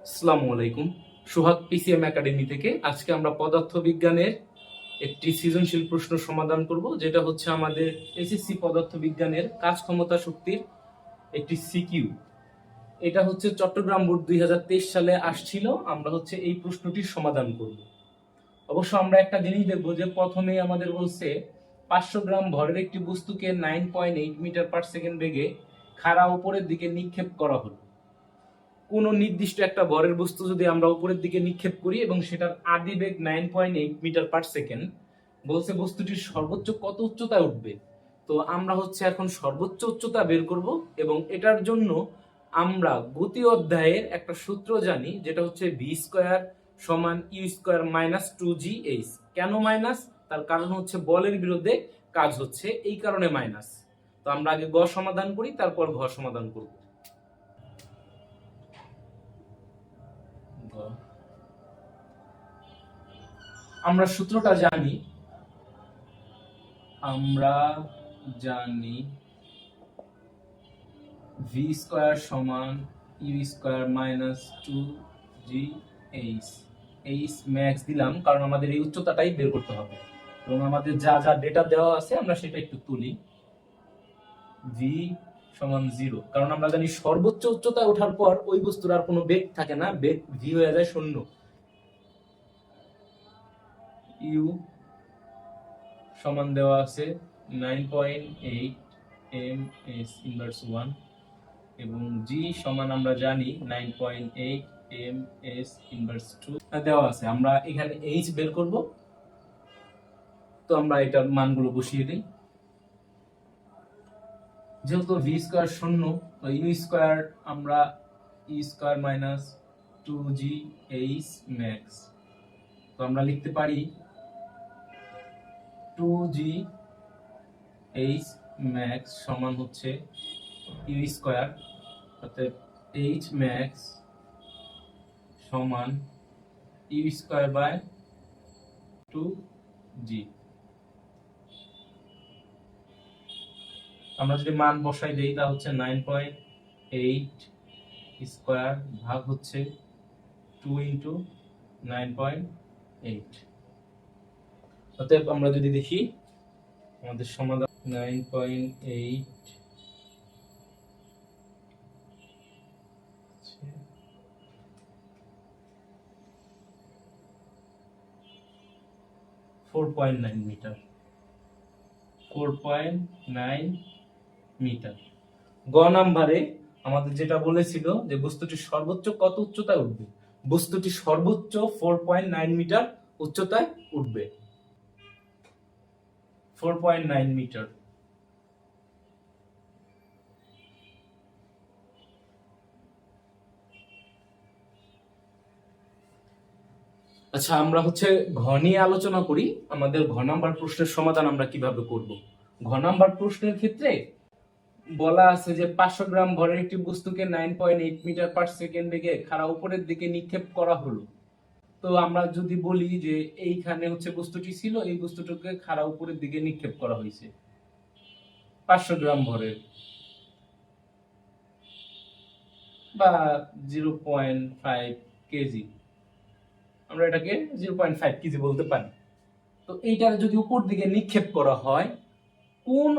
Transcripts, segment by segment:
আসসালামু আলাইকুম। সোহাগ PCM academy থেকে আজকে আমরা পদার্থবিজ্ঞানের একটি সৃজনশীল প্রশ্ন সমাধান করব, যেটা হচ্ছে আমাদের এসএসসি পদার্থবিজ্ঞানের কাজ ক্ষমতা শক্তির একটি সিকিউ। এটা হচ্ছে চট্টগ্রাম বোর্ড 2023 সালে আসছিল। আমরা হচ্ছে এই প্রশ্নটির সমাধান করব। অবশ্য আমরা একটা জিনিস দেখবো যে প্রথমেই আমাদের বলছে 500 গ্রাম ভরের একটি বস্তুকে 9.8 মিটার পার সেকেন্ড বেগে খাড়া উপরের দিকে নিক্ষেপ করা হলো। কোন নির্দিষ্ট একটা ভরের বস্তু যদি আমরা উপরের দিকে নিক্ষেপ করি এবং সেটার আদি বেগ 9.8 মিটার পার সেকেন্ড, বলছে বস্তুটির সর্বোচ্চ কত উচ্চতায় উঠবে। তো আমরা হচ্ছে এখন সর্বোচ্চ উচ্চতা বের করব এবং এটার জন্য আমরা গতি অধ্যায়ের একটা সূত্র জানি, যেটা হচ্ছে ভি স্কয়ার সমান ইউ স্কয়ার মাইনাস 2gh। কেন মাইনাস? তার কারণ হচ্ছে বলের বিরুদ্ধে কাজ হচ্ছে, এই কারণে মাইনাস। তো আমরা আগে গ সমাধান করি, তারপর ঘ সমাধান করব। আমরা সূত্রটা জানি, ভি স্কয়ার সমান u square minus 2gh। H max দিলাম কারণ আমাদের এই উচ্চতাটাই বের করতে হবে এবং আমাদের যা যা ডেটা দেওয়া আছে আমরা সেটা একটু তুলি। ভি সমান 0, কারণ আমরা জানি সর্বোচ্চ উচ্চতায় ওঠার পর ওই বস্তুর আর কোনো বেগ থাকে না, বেগ ভি হয়ে যায় 0। ইউ সমান দেওয়া আছে 9.8 ms ইনভার্স 1 এবং জি সমান আমরা জানি 9.8 ms ইনভার্স 2 দেওয়া আছে। আমরা এখানে এইচ বের করব, তো আমরা এটার মানগুলো বসিয়ে দিই। যেহেতু ভি স্কয়ার 0, তো ইউ স্কয়ার আমরা ই স্কয়ার মাইনাস 2gh ম্যাক্স, তো আমরা লিখতে পারি 2gh ম্যাক্স সমান হচ্ছে ইউ স্কয়ার, অর্থাৎ এইচ ম্যাক্স সমান ইউ স্কয়ার বাই 2g। আমরা যদি মান বসাই দেই তা হচ্ছে 9.8 স্কয়ার ভাগ হচ্ছে 2 ইন্টু 9.8। অতএব আমরা যদি দেখি আমাদের সমাধান 9.8 4.9 মিটার, 4.9 মিটার। গ নাম্বারে আমাদের যেটা বলেছিল যে বস্তুটি সর্বোচ্চ কত উচ্চতায় উঠবে, বস্তুটি সর্বোচ্চ 4.9 মিটার উচ্চতায় উঠবে। 4.9 মিটার। আচ্ছা, আমরা হচ্ছে ঘ নিয়ে আলোচনা করি। আমাদের ঘ নাম্বার প্রশ্নের সমাধান আমরা কিভাবে করব। ঘ নাম্বার প্রশ্নের ক্ষেত্রে বলা আছে যে 500 গ্রাম ভরের একটি বস্তুকে 9.8 মিটার পার সেকেন্ড বেগে খাড়া উপরের দিকে নিক্ষেপ করা হলো। তো আমরা যদি বলি যে এইখানে হচ্ছে বস্তুটি ছিল, এই বস্তুটাকে খাড়া উপরের দিকে নিক্ষেপ করা হয়েছে 500 গ্রাম ভরের বা 0.5 কেজি, আমরা এটাকে 0.5 কেজি বলতে পারি। তো এইটার যদি উপর দিকে নিক্ষেপ করা হয়, কোন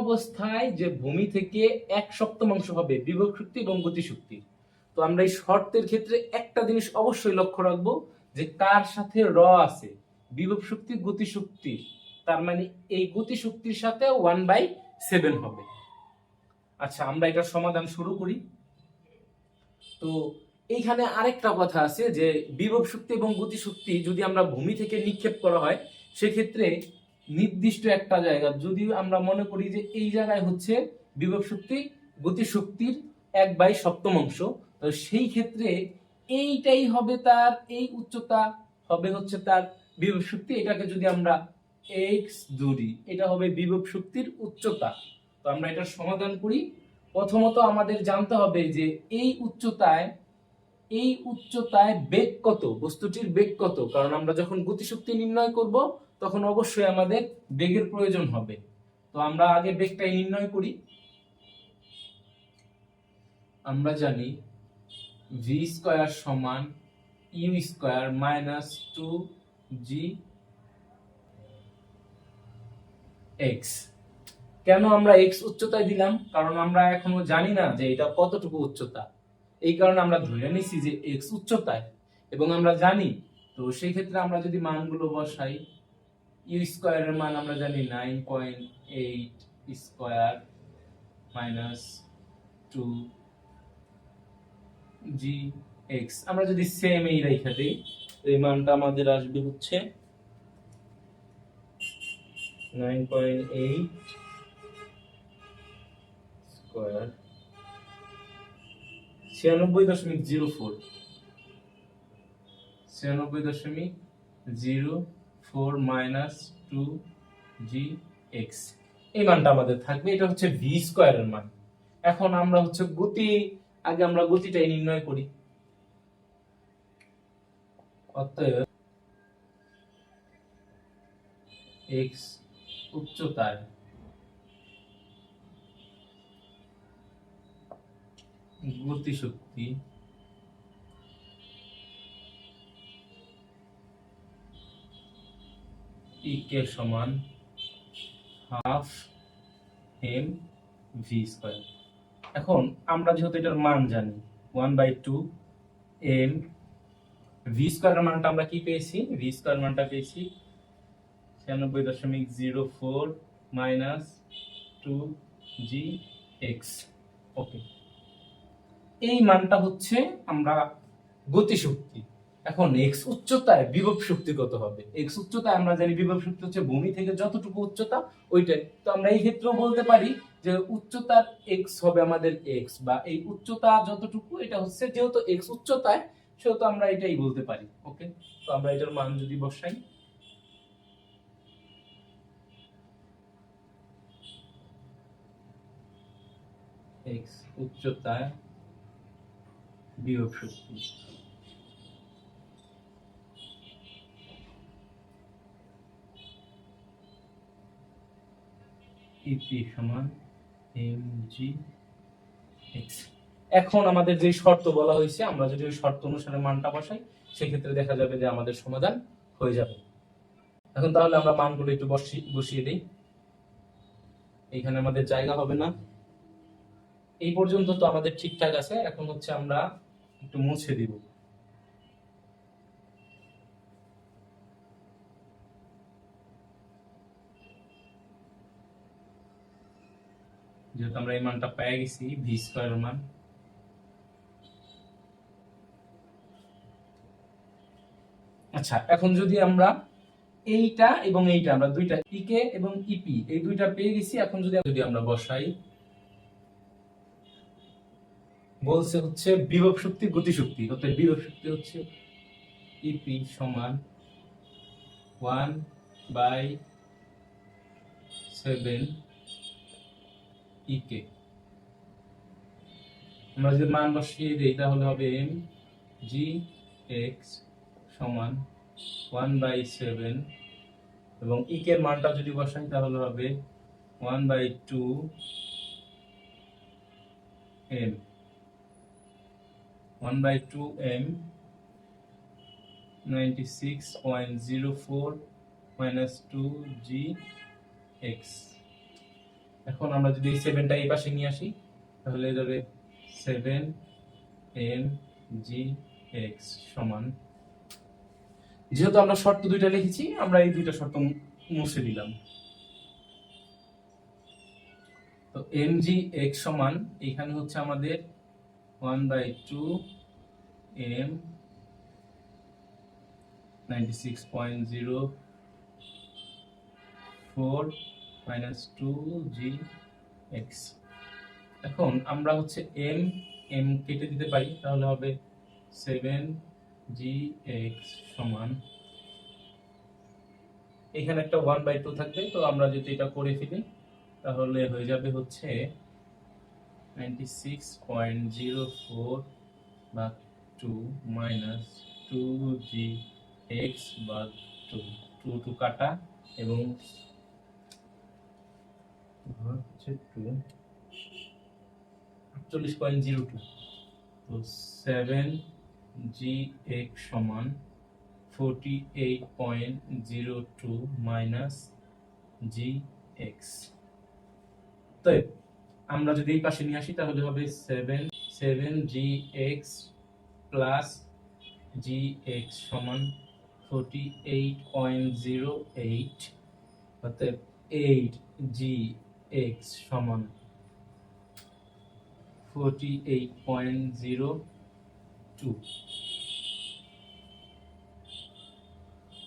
অবস্থায় যে ভূমি থেকে 1/7 হবে বিভব শক্তি এবং গতিশক্তি। তো আমরা এই শর্তের ক্ষেত্রে একটা জিনিস অবশ্যই লক্ষ্য রাখবো যে কার সাথে র আছে, বিভব শক্তি গতিশক্তি, তার মানে এই গতিশক্তির সাথে 1/7 হবে। আচ্ছা, আমরা এটার সমাধান শুরু করি। তো এইখানে আরেকটা কথা আছে যে বিভব শক্তি এবং গতিশক্তি যদি আমরা ভূমি থেকে নিক্ষেপ করা হয়, সেক্ষেত্রে নির্দিষ্ট একটা জায়গা যদি আমরা মনে করি যে এই জায়গায় হচ্ছে বিভব শক্তি গতিশক্তির 1/7, তো সেই ক্ষেত্রে এইটাই হবে তার, এই উচ্চতা হবে হচ্ছে তার বিভব শক্তি। এটাকে যদি আমরা এক্স ধরি, এটা হবে বিভব শক্তির উচ্চতা। তো আমরা এটার সমাধান করি। প্রথমত আমাদের জানতে হবে যে এই উচ্চতায় বেগ কত, বস্তুটির বেগ কত, কারণ আমরা যখন গতিশক্তি নির্ণয় করব তখন অবশ্যই আমাদের বেগের প্রয়োজন হবে। তো আমরা আগে বেগটাই নির্ণয় করি। আমরা জানি ভি স্কয়ার সমান u square minus 2 g x. কেন আমরা এক্স উচ্চতায় দিলাম? কারণ আমরা এখনো জানি না যে এটা কতটুকু উচ্চতা, এই কারণে আমরা ধরে নিছি যে এক্স উচ্চতায়, এবং আমরা জানি, তো সেই ক্ষেত্রে আমরা যদি মানগুলো বসাই, ইউ স্কয়ারের মান আমরা জানি 9.8 স্কয়ার মাইনাস 2 জি এক্স। আমরা যদি সেম এই রেখা দেই, এই মানটা আমাদের আসবে হচ্ছে 9.8 স্কয়ার 96.04 96.04 মাইনাস 2 জি এক্স। এই মানটা আমাদের থাকবে, এটা হচ্ছে ভি স্কয়ারের মান। এখন আমরা হচ্ছে গতি, আগে আমরা গতিটাই নির্ণয় করি। অতএব এক্স উচ্চতায় গতিশক্তি কে সমান হাফ এম ভি স্কয়ার। এখন আমরা যেহেতু এটার মান জানি 1/2 এম ভি স্কয়ারের মানটা আমরা কি পেয়েছি? ভি স্কয়ার মানটা পেয়েছি 96.04 মাইনাস 2 জি এক্স। ওকে, এই মানটা হচ্ছে আমরা গতিশক্তি। এখন এক্স উচ্চতায় বিভব শক্তি কত হবে? এক্স উচ্চতায় আমরা জানি বিভব শক্তি হচ্ছে ভূমি থেকে যতটুকু উচ্চতা ওইটাই। তো আমরা এই ক্ষেত্রেও বলতে পারি যে উচ্চতার এক্স হবে আমাদের এক্স, বা এই উচ্চতা যতটুকু এটা হচ্ছে, যেহেতু এক্স উচ্চতায় সেহেতু আমরা এটাই বলতে পারি। ওকে, তো আমরা এটার মান যদি বসাই, এক্স উচ্চতায় বিভব শক্তি ইপি সমান এম জি এক্স। এখন আমাদের যে শর্ত বলা হয়েছে, আমরা যদি ওই শর্ত অনুসারে মানটা বসাই, সেক্ষেত্রে দেখা যাবে যে আমাদের সমাধান হয়ে যাবে। এখন তাহলে আমরা মানগুলো একটু বসিয়ে দিই। এখানে আমাদের জায়গা হবে না। এই পর্যন্ত তো আমাদের ঠিকঠাক আছে। এখন হচ্ছে আমরা একটু মুছে দিব। যেহেতু আমরা এই মানটা পেয়ে গেছি, ভি স্কয়ার মান। আচ্ছা, এখন যদি আমরা এইটা এবং এইটা, আমরা দুইটা ইকে এবং ইপি এই দুইটা পেয়ে গেছি, এখন যদি আমরা বসাই, বলছে হচ্ছে বিভব শক্তি গতিশক্তি, অর্থাৎ বিভব শক্তি হচ্ছে ইপি সমান 1/7 ইকে। আমরা যদি মান বসিয়ে দিই তাহলে হবে এম জি এক্স সমান 1/7, এবং ইকের মানটা যদি বসাই তাহলে হবে 1/2 M 1/2 M 96.04 minus 2 g x. এখন আমরা যদি এই 7টা এই পাশে নিয়ে আসি তাহলে যাবে 7 এম জি এক্স সমান, যেহেতু আমরা শর্ত দুইটা লিখেছি, আমরা এই দুইটা শর্ত মুছে দিলাম। তো এম জি এক্স সমান এখানে হচ্ছে আমাদের 1/2 এম 96.04 মাইনাস 2 জি এক্স। এখন আমরা হচ্ছে এম এম কেটে দিতে পারি, তাহলে হবে 7 জি এক্স সমান, এখানে একটা 1/2 থাকবে, তো আমরা যদি এটা করে ফেলি তাহলে হয়ে যাবে হচ্ছে 96.04 বা 2 মাইনাস 2 জি এক্স বা 2 কাটা, এবং হচ্ছে 2 48.02। তো 7gx সমান 48.02 মাইনাস gx। তো আমরা যদি এই পাশে নিয়ে আসি তাহলে হবে 7gx প্লাস gx সমান 48.08, অতএব 8gx সমান 48.02।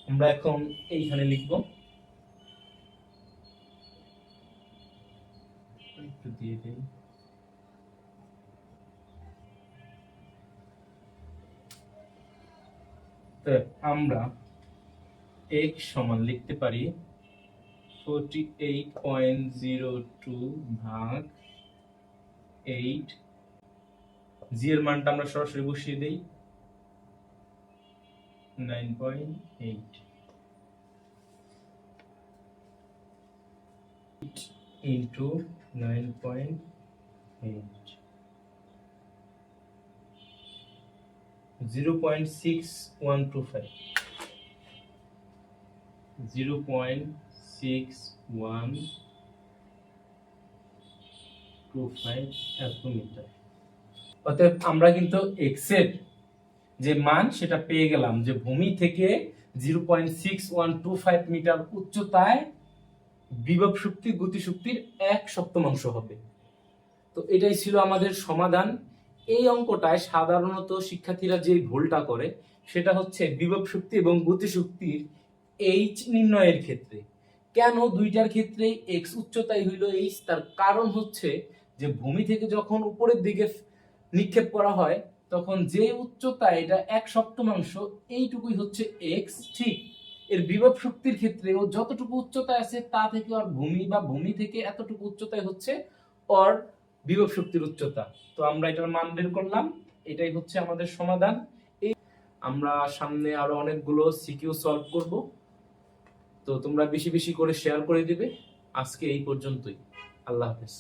আমরা এখন এইখানে লিখব, একটু দিয়ে দেই। তো আমরা x সমান লিখতে পারি 48.02 ভাগ 8, g এর মানটা আমরা সরাসরি বসিয়ে দেই 9.8 into 9.8, 0.6125, 0.6125 মিটার। অতএব আমরা কিন্তু x এর যে মান সেটা পেয়ে গেলাম, যে ভূমি থেকে 0.6125 মিটার উচ্চতায় বিভব শক্তি গতিশক্তির 1/7 হবে। তো এটাই ছিল আমাদের সমাধান। এই অঙ্কটায় সাধারণত শিক্ষার্থীরা যে ভুলটা করে সেটা হচ্ছে বিভব শক্তি এবং গতিশক্তির এইচ নির্ণয়ের ক্ষেত্রে। কেন দুইটার ক্ষেত্রে এক্স উচ্চতায় হইল এইচ, তার কারণ হচ্ছে যে ভূমি থেকে যখন উপরের দিকে নিক্ষেপ করা হয় তখন যে উচ্চতা এটা 1/7, এইটুকুই হচ্ছে এক্স। ঠিক এর বিভব শক্তির ক্ষেত্রে ও যতটুকু উচ্চতায় আছে তা থেকে আর ভূমি থেকে এতটুকু উচ্চতায় হচ্ছে ওর বিভব শক্তির উচ্চতা। তো আমরা এটার মান বের করলাম, এটাই হচ্ছে আমাদের সমাধান। আমরা সামনে আরো অনেকগুলো সিকিউ সলভ করব, তো তোমরা বেশি বেশি করে শেয়ার করে দিবে। আজকে এই পর্যন্তই, আল্লাহ হাফেজ।